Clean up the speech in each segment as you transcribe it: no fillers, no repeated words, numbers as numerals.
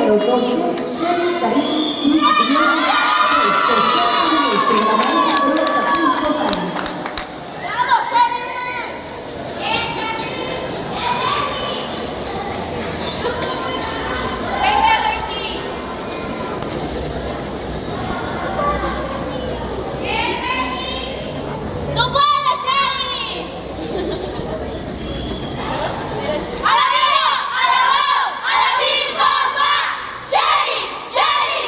número 12, Sherry Karim Luis Guillén, tercera trimestre, la maestra de 15 años. ¡Bravo, Sherry! ¡Venga, Ricky! ¡No puedes, Sherry! ¡A la vida! ¡A la voz! ¡A la vida! ¡Sherry! ¡Sherry!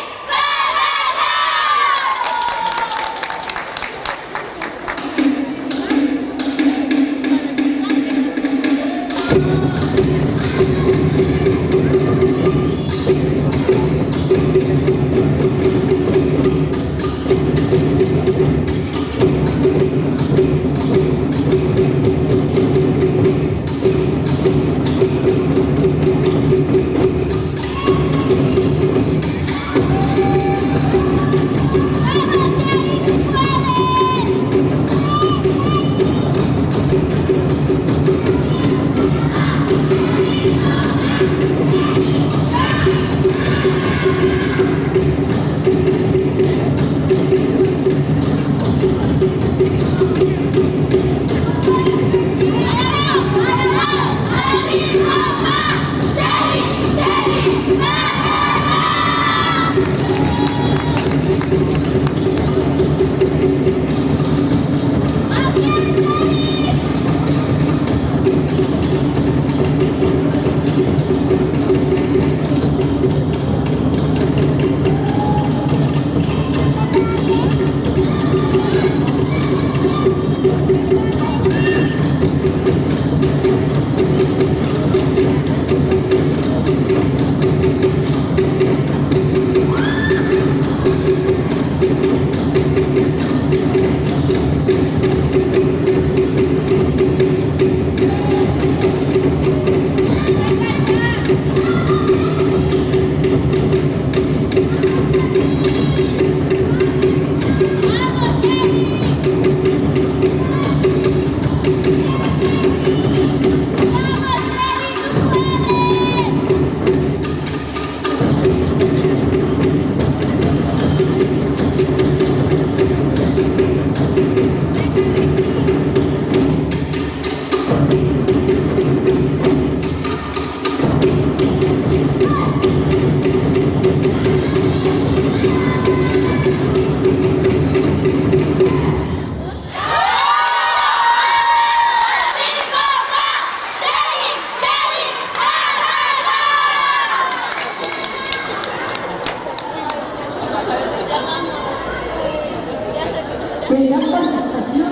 Pedirán participación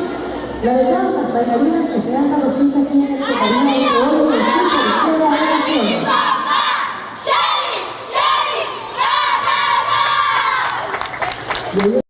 la de todas las bailarinas que se han dado cita aquí en el Catarina de Oro y el 5 de cera de la